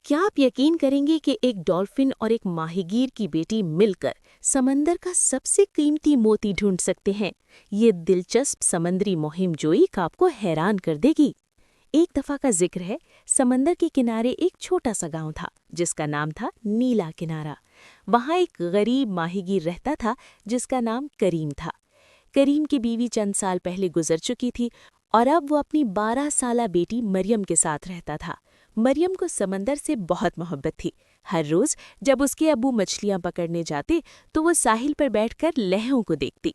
क्या आप यकीन करेंगे कि एक डॉल्फिन और एक माहीगीर की बेटी मिलकर समंदर का सबसे कीमती मोती ढूंढ सकते हैं? ये दिलचस्प समुद्री मुहिम जोई आपको हैरान कर देगी। एक दफा का जिक्र है, समंदर के किनारे एक छोटा सा गांव था जिसका नाम था नीला किनारा। वहां एक गरीब माहीगीर रहता था जिसका नाम करीम था। करीम की बीवी चंद साल पहले गुजर चुकी थी और अब वो अपनी 12 साला बेटी मरियम के साथ रहता था। मरियम को समंदर से बहुत मोहब्बत थी। हर रोज जब उसके अब्बू मछलियां पकड़ने जाते तो वो साहिल पर बैठकर लहरों को देखती।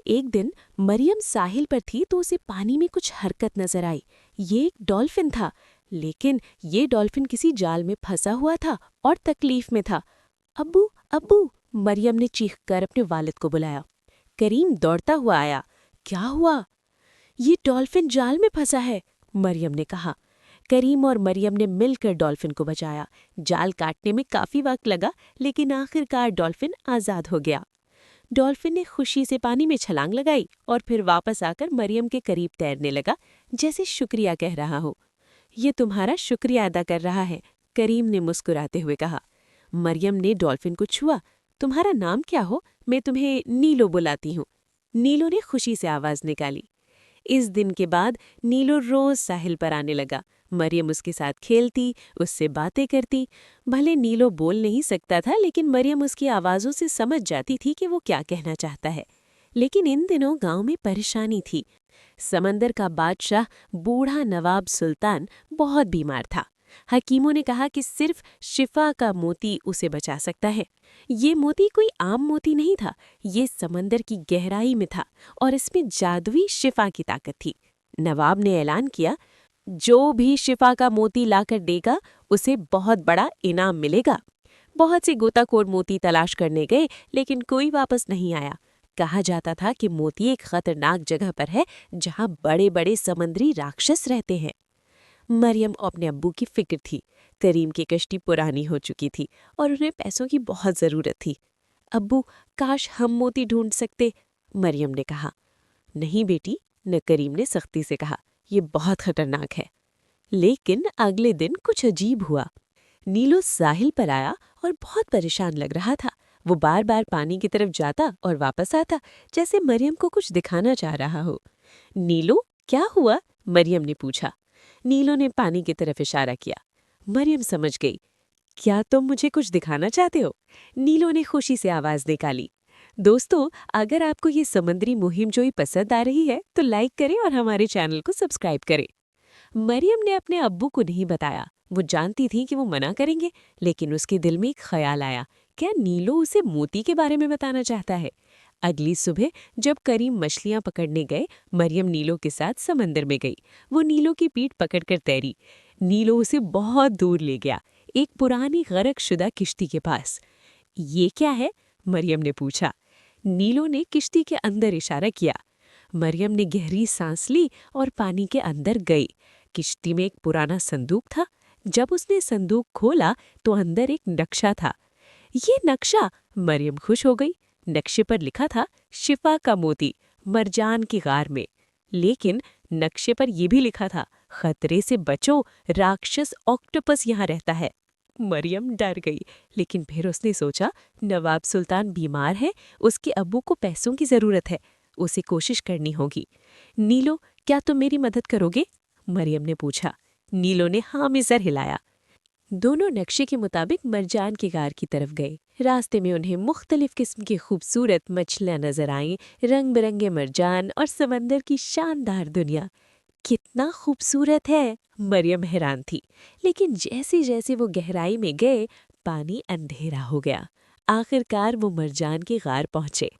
एक दिन मरियम साहिल पर थी तो उसे पानी में कुछ हरकत नजर आई। ये एक डॉल्फिन था, लेकिन ये डॉल्फिन किसी जाल में फंसा हुआ था और तकलीफ में था। अब्बू, अब्बू, मरियम ने चीखकर अपने वालिद को बुलाया। करीम दौड़ता हुआ आया। क्या हुआ? ये डॉल्फिन जाल में फंसा है, मरियम ने कहा। करीम और मरियम ने मिलकर डॉल्फिन को बचाया। जाल काटने में काफी वक्त लगा, लेकिन आखिरकार डॉल्फिन आजाद हो गया। डॉल्फिन ने खुशी से पानी में छलांग लगाई और फिर वापस आकर मरियम के करीब तैरने लगा, जैसे शुक्रिया कह रहा हो। ये तुम्हारा शुक्रिया अदा कर रहा है, करीम ने मुस्कुराते हुए कहा। मरियम ने डॉल्फिन को छुआ। तुम्हारा नाम क्या हो? मैं तुम्हें नीलो बुलाती हूँ। नीलो ने खुशी से आवाज निकाली। इस दिन के बाद नीलो रोज साहिल पर आने लगा। मरियम उसके साथ खेलती, उससे बातें करती। भले नीलो बोल नहीं सकता था, लेकिन मरियम उसकी आवाज़ों से समझ जाती थी कि वो क्या कहना चाहता है। लेकिन इन दिनों गांव में परेशानी थी। समंदर का बादशाह बूढ़ा नवाब सुल्तान बहुत बीमार था। हकीमों ने कहा कि सिर्फ शिफा का मोती उसे बचा सकता है। ये मोती कोई आम मोती नहीं था, ये समंदर की गहराई में था और इसमें जादुई शिफा की ताकत थी। नवाब ने ऐलान किया, जो भी शिफा का मोती लाकर देगा उसे बहुत बड़ा इनाम मिलेगा। बहुत से गोताखोर मोती तलाश करने गए, लेकिन कोई वापस नहीं आया। कहा जाता था कि मोती एक खतरनाक जगह पर है जहां बड़े बड़े समुद्री राक्षस रहते हैं। मरियम अपने अब्बू की फिक्र थी। करीम की कश्ती पुरानी हो चुकी थी और उन्हें पैसों की बहुत ज़रूरत थी। अब्बू, काश हम मोती ढूंढ सकते, मरियम ने कहा। नहीं बेटी, न करीम ने सख्ती से कहा, ये बहुत खतरनाक है। लेकिन अगले दिन कुछ अजीब हुआ। नीलो साहिल पर आया और बहुत परेशान लग रहा था। वो बार बार पानी की तरफ जाता और वापस आता, जैसे मरियम को कुछ दिखाना चाह रहा हो। नीलो, क्या हुआ? मरियम ने पूछा। नीलो ने पानी की तरफ इशारा किया। मरियम समझ गई। क्या तुम मुझे कुछ दिखाना चाहते हो? नीलो ने खुशी से आवाज निकाली। दोस्तों, अगर आपको ये समुद्री मुहिम जोई पसंद आ रही है तो लाइक करें और हमारे चैनल को सब्सक्राइब करें। मरियम ने अपने अब्बू को नहीं बताया। वो जानती थी कि वो मना करेंगे, लेकिन उसके दिल में एक ख्याल आया, क्या नीलो उसे मोती के बारे में बताना चाहता है? अगली सुबह जब करीम मछलियां पकड़ने गए, मरियम नीलो के साथ समंदर में गई। वो नीलो की पीठ पकड़कर तैरी। नीलो उसे बहुत दूर ले गया, एक पुरानी गरकशुदा किश्ती के पास। ये क्या है? मरियम ने पूछा। नीलो ने किश्ती के अंदर इशारा किया। मरियम ने गहरी सांस ली और पानी के अंदर गई। किश्ती में एक पुराना संदूक था। जब उसने संदूक खोला तो अंदर एक नक्शा था। ये नक्शा! मरियम खुश हो गई। नक्शे पर लिखा था, शिफा का मोती, मरजान की गार में। लेकिन नक्शे पर यह भी लिखा था, खतरे से बचो, राक्षस ऑक्टोपस यहाँ रहता है। मरियम डर गई, लेकिन फिर उसने सोचा, नवाब सुल्तान बीमार है, उसके अब्बू को पैसों की जरूरत है, उसे कोशिश करनी होगी। नीलो, क्या तुम मेरी मदद करोगे? मरियम ने पूछा। नीलो ने हाँ में सर हिलाया। दोनों नक्शे के मुताबिक मरजान की गार की तरफ गए। रास्ते में उन्हें मुख्तलिफ किस्म की खूबसूरत मछलियां नजर आईं, रंग बिरंगे मरजान और समंदर की शानदार दुनिया। कितना खूबसूरत है! मरियम हैरान थी। लेकिन जैसे जैसे वो गहराई में गए, पानी अंधेरा हो गया। आखिरकार वो मरजान की गार पहुंचे।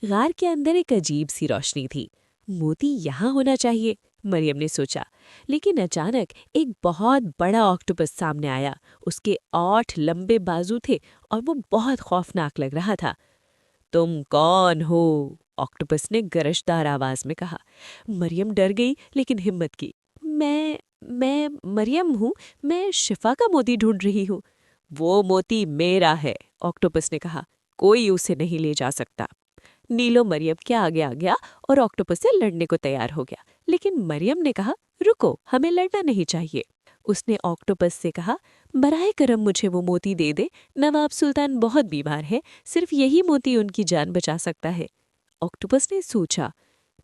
गार के अंदर एक अजीब सी रोशनी थी। मोती यहाँ होना चाहिए, मरियम ने सोचा। लेकिन अचानक एक बहुत बड़ा ऑक्टोपस सामने आया। उसके 8 लंबे बाजू थे और वो बहुत खौफनाक लग रहा था। तुम कौन हो? ऑक्टोपस ने गरजदार आवाज में कहा। मरियम डर गई, लेकिन हिम्मत की। मैं मरियम हूँ। मैं शिफा का मोती ढूंढ रही हूँ। वो मोती मेरा है, ऑक्टोपस ने कहा। कोई उसे नहीं ले जा सकता। नीलो मरियम के आगे आ गया और ऑक्टोपस से लड़ने को तैयार हो गया। लेकिन मरियम ने कहा, रुको, हमें लड़ना नहीं चाहिए। उसने ऑक्टोपस से कहा, बराए करम मुझे वो मोती दे दे, नवाब सुल्तान बहुत बीमार है, सिर्फ यही मोती उनकी जान बचा सकता है। ऑक्टोपस ने सोचा,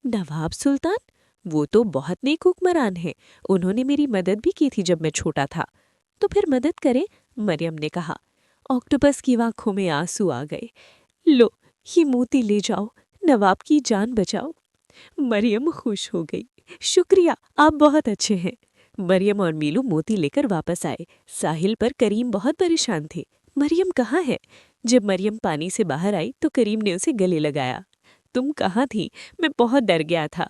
नवाब सुल्तान? वो तो बहुत नेक हुक्मरान है, उन्होंने मेरी मदद भी की थी जब मैं छोटा था। तो फिर मदद करें, मरियम ने कहा। ऑक्टोपस की आंखों में आंसू आ गए। लो, ये मोती ले जाओ, नवाब की जान बचाओ। मरियम खुश हो गई। शुक्रिया, आप बहुत अच्छे हैं। मरियम और मीलू मोती लेकर वापस आए। साहिल पर करीम बहुत परेशान थे। मरियम कहाँ है? जब मरियम पानी से बाहर आई तो करीम ने उसे गले लगाया। तुम कहाँ थी? मैं बहुत डर गया था।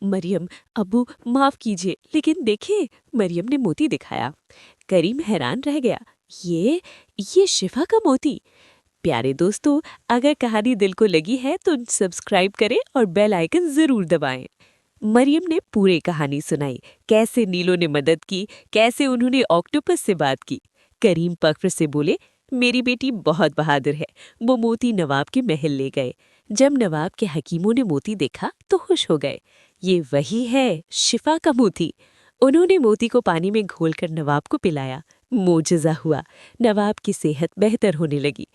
मरियम, अब्बू माफ कीजिए, लेकिन देखिए, मरियम ने मोती दिखाया। करीम हैरान रह गया। ये शिफा का मोती। प्यारे दोस्तों, अगर कहानी दिल को लगी है तो सब्सक्राइब करें और बेल आइकन जरूर दबाएं। मरियम ने पूरी कहानी सुनाई, कैसे नीलो ने मदद की, कैसे उन्होंने ऑक्टोपस से बात की। करीम फख्र से बोले, मेरी बेटी बहुत बहादुर है। वो मोती नवाब के महल ले गए। जब नवाब के हकीमों ने मोती देखा तो खुश हो गए। ये वही है, शिफा का मोती। उन्होंने मोती को पानी में घोलकर नवाब को पिलाया। मोजज़ा हुआ, नवाब की सेहत बेहतर होने लगी।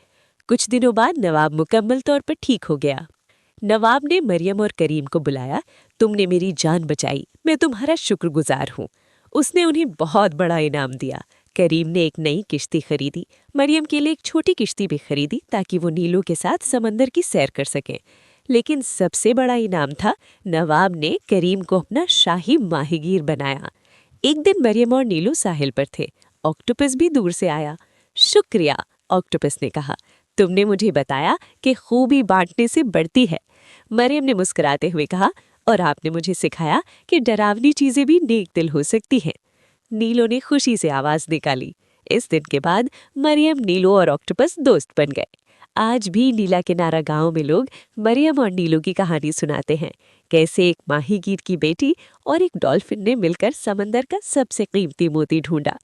कुछ दिनों बाद नवाब मुकम्मल तौर पर ठीक हो गया। नवाब ने मरियम और करीम को बुलाया। तुमने मेरी जान बचाई, मैं तुम्हारा शुक्रगुजार हूँ। उसने उन्हें बहुत बड़ा इनाम दिया। करीम ने एक नई किश्ती खरीदी। मरियम के लिए एक छोटी किश्ती भी खरीदी ताकि वो नीलो के साथ समंदर की सैर कर सकें। लेकिन सबसे बड़ा इनाम था, नवाब ने करीम को अपना शाही माहिगीर बनाया। एक दिन मरियम और नीलो साहिल पर थे। ऑक्टोपस भी दूर से आया। शुक्रिया, ऑक्टोपस ने कहा, तुमने मुझे बताया कि खूबी बांटने से बढ़ती है। मरियम ने मुस्कुराते हुए कहा, और आपने मुझे सिखाया कि डरावनी चीजें भी नेक दिल हो सकती हैं। नीलो ने खुशी से आवाज निकाली। इस दिन के बाद मरियम, नीलो और ऑक्टोपस दोस्त बन गए। आज भी नीला किनारा गांव में लोग मरियम और नीलो की कहानी सुनाते हैं, कैसे एक माहीगीर की बेटी और एक डॉल्फिन ने मिलकर समंदर का सबसे कीमती मोती ढूंढा।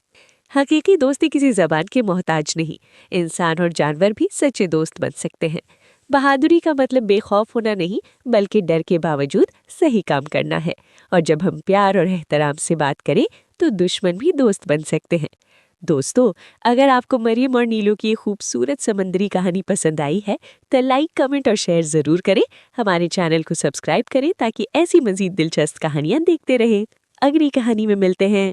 हकीकी दोस्ती किसी जबान के मोहताज नहीं। इंसान और जानवर भी सच्चे दोस्त बन सकते हैं। बहादुरी का मतलब बेखौफ होना नहीं, बल्कि डर के बावजूद सही काम करना है। और जब हम प्यार और एहतराम से बात करें तो दुश्मन भी दोस्त बन सकते हैं। दोस्तों, अगर आपको मरियम और नीलो की ये खूबसूरत समंदरी कहानी पसंद आई है तो लाइक, कमेंट और शेयर जरूर करें। हमारे चैनल को सब्सक्राइब करें ताकि ऐसी मजीद दिलचस्प कहानियां देखते रहें। अगली कहानी में मिलते हैं।